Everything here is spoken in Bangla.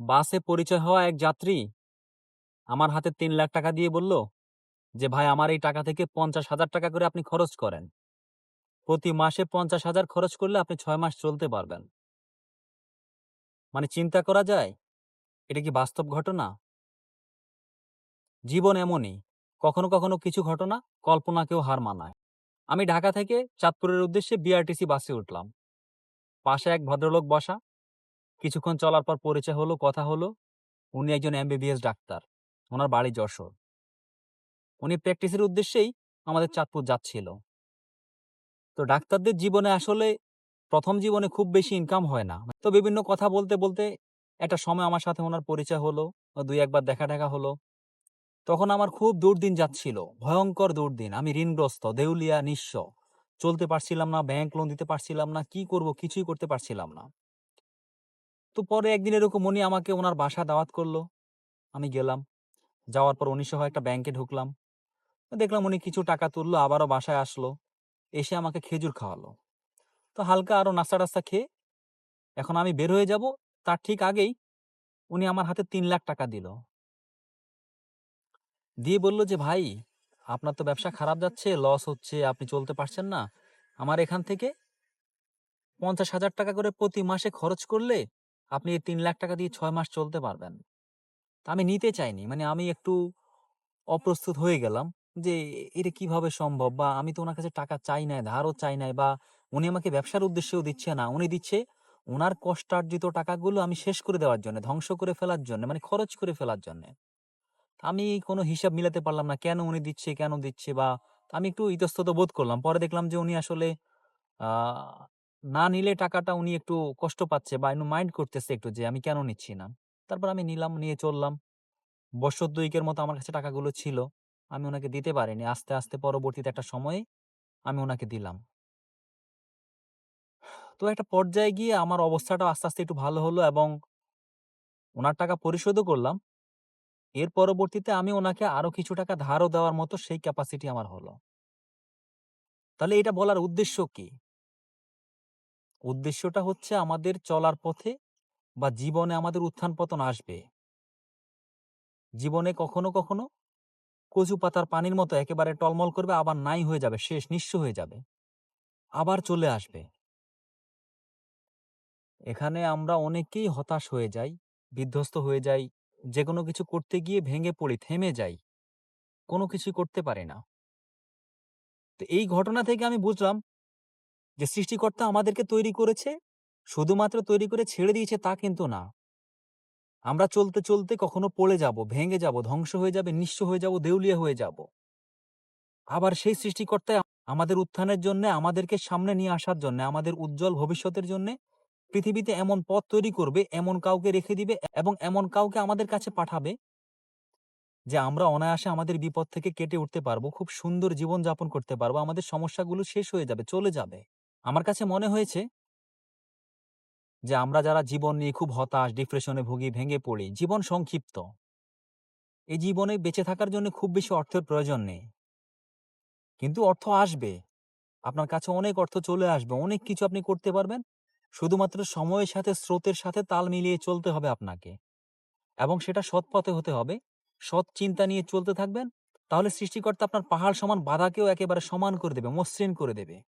বাসে পরিচয় হওয়া এক যাত্রী আমার হাতে ৩ লাখ টাকা দিয়ে বলল যে, ভাই আমার এই টাকা থেকে ৫০,০০০ টাকা করে আপনি খরচ করেন। প্রতি মাসে ৫০,০০০ খরচ করলে আপনি ৬ মাস চলতে পারবেন। মানে চিন্তা করা যায়? এটা কি বাস্তব ঘটনা? জীবন এমনই। কখনো, কখনো কিছু ঘটনা কল্পনাকেও হার মানায়। আমি ঢাকা থেকে চাঁদপুরের উদ্দেশ্যে বিআরটিসি বাসে উঠলাম। পাশে এক ভদ্রলোক বসা। কিছুক্ষণ চলার পর পরিচয় হলো, কথা হলো। উনি একজন এমবিবিএস ডাক্তার। উনার বাড়ি যশোর। উনি প্র্যাকটিসের উদ্দেশ্যেই আমাদের চাঁদপুর যাচ্ছিল। তো ডাক্তারদের জীবনে আসলে ১ম জীবনে খুব বেশি ইনকাম হয় না। তো বিভিন্ন কথা বলতে, বলতে একটা সময় আমার সাথে উনার পরিচয় হলো। ২-১ বার দেখা-টেখা হলো। তখন আমার খুব দুর্দিন যাচ্ছিল। ভয়ংকর দুর্দিন। আমি ঋণগ্রস্ত, দেউলিয়া, নিঃস্ব। চলতে পারছিলাম না, ব্যাংক লোন দিতে পারছিলাম না। কি করব কিছুই করতে পারছিলাম না। তো পরে একদিন এরকম উনি আমাকে উনার বাসায় দাওয়াত করল। আমি গেলাম। যাওয়ার পর উনি সহ একটা ব্যাংকে ঢুকলাম। দেখলাম উনি কিছু টাকা তুললো, আবারও বাসায় আসলো। এসে আমাকে খেজুর খাওয়ালো। তো হালকা আরো নাস্তা-টাস্তা খেয়ে এখন আমি বের হয়ে যাব, তার ঠিক আগেই উনি আমার হাতে ৩ লাখ টাকা দিল। দিয়ে বলল যে, "ভাই, আপনার তো ব্যবসা খারাপ যাচ্ছে, লস হচ্ছে, আপনি চলতে পারছেন না। আমার এখান থেকে ৫০,০০০ টাকা করে প্রতি মাসে খরচ করলে আপনি এই ৩ লাখ টাকা দিয়ে ৬ মাস চলতে পারবেন।" তা আমি নিতে চাইনি। মানে আমি একটু অপ্রস্তুত হয়ে গেলাম যে এটা কিভাবে সম্ভব? বা আমি তো উনার কাছে টাকা চাই নাই, ধারও চাই নাই, বা উনি আমাকে ব্যবসার উদ্দেশ্যেও দিচ্ছে না। উনি দিচ্ছে উনার কষ্টার্জিত টাকাগুলো আমি শেষ করে দেওয়ার জন্যে, ধ্বংস করে ফেলার জন্যে, মানে খরচ করে ফেলার জন্যে। আমি কোনো হিসাব মিলাতে পারলাম না। কেন উনি দিচ্ছে, কেন দিচ্ছে? বা আমি একটু ইতস্তত বোধ করলাম। পরে দেখলাম যে উনি আসলে আ না নিলে টাকাটা উনি একটু কষ্ট পাচ্ছে বা মাইন্ড করতেছে একটু যে আমি কেন নিচ্ছি না। তারপর আমি নিলাম, নিয়ে চললাম। বৎসর ২ এর মতো আমার কাছে টাকাগুলো ছিল। আমি উনাকে দিতে পারিনি। আস্তে, আস্তে পরবর্তীতে একটা সময়ে আমি উনাকে দিলাম। তো একটা পর্যায়ে গিয়ে আমার অবস্থাটা আস্তে, আস্তে একটু ভালো হলো এবং উনার টাকা পরিশোধও করলাম। এর পরবর্তীতে আমি উনাকে আরো কিছু টাকা ধারও দেওয়ার মতো সেই ক্যাপাসিটি আমার হলো। তাহলে এটা বলার উদ্দেশ্য কি? উদ্দেশ্যটা হচ্ছে আমাদের চলার পথে বা জীবনে আমাদের উত্থান-পতন আসবে। জীবনে কখনো, কখনো কচু পাতার পানির মতো একেবারে টলমল করবে, আবার নাই হয়ে যাবে, শেষ নিঃস্ব হয়ে যাবে। আবার চলে আসবে। এখানে আমরা অনেকেই হতাশ হয়ে যাই, বিধ্বস্ত হয়ে যাই। যেকোনো কিছু করতে গিয়ে ভেঙে পড়ি, থেমে যাই। কোনো কিছুই করতে পারি না। তো এই ঘটনা থেকে আমি বুঝলাম যে সৃষ্টিকর্তা আমাদেরকে তৈরি করেছে, শুধুমাত্র তৈরি করে ছেড়ে দিয়েছে তা কিন্তু না। আমরা চলতে, চলতে কখনো পড়ে যাব, ভেঙে যাব, ধ্বংস হয়ে যাবে, নিঃস্ব হয়ে যাব, দেউলিয়া হয়ে যাব। আবার সেই সৃষ্টিকর্তাই আমাদের উত্থানের জন্যে, আমাদেরকে সামনে নিয়ে আসার জন্যে, আমাদের উজ্জ্বল ভবিষ্যতের জন্যে পৃথিবীতে এমন পথ তৈরি করবে, এমন কাউকে রেখে দিবে এবং এমন কাউকে আমাদের কাছে পাঠাবে যে আমরা অনায়াসে আমাদের বিপদ থেকে কেটে উঠতে পারবো। খুব সুন্দর জীবনযাপন করতে পারবো। আমাদের সমস্যাগুলো শেষ হয়ে যাবে, চলে যাবে। আমার কাছে মনে হয়েছে যে আমরা যারা জীবন নিয়ে খুব হতাশ, ডিপ্রেশনে ভুগি, ভেঙে পড়ি, জীবন সংক্ষিপ্ত। এই জীবনে বেঁচে থাকার জন্য খুব বেশি অর্থের প্রয়োজন নেই। কিন্তু অর্থ আসবে। আপনার কাছে অনেক অর্থ চলে আসবে। অনেক কিছু আপনি করতে পারবেন। শুধুমাত্র সময়ের সাথে, স্রোতের সাথে তাল মিলিয়ে চলতে হবে আপনাকে। এবং সেটা সৎ পথে হতে হবে। সৎ চিন্তা নিয়ে চলতে থাকবেন। তাহলে সৃষ্টিকর্তা আপনার পাহাড় সমান বাধাকেও একেবারে সমান করে দেবে, মসৃণ করে দেবে।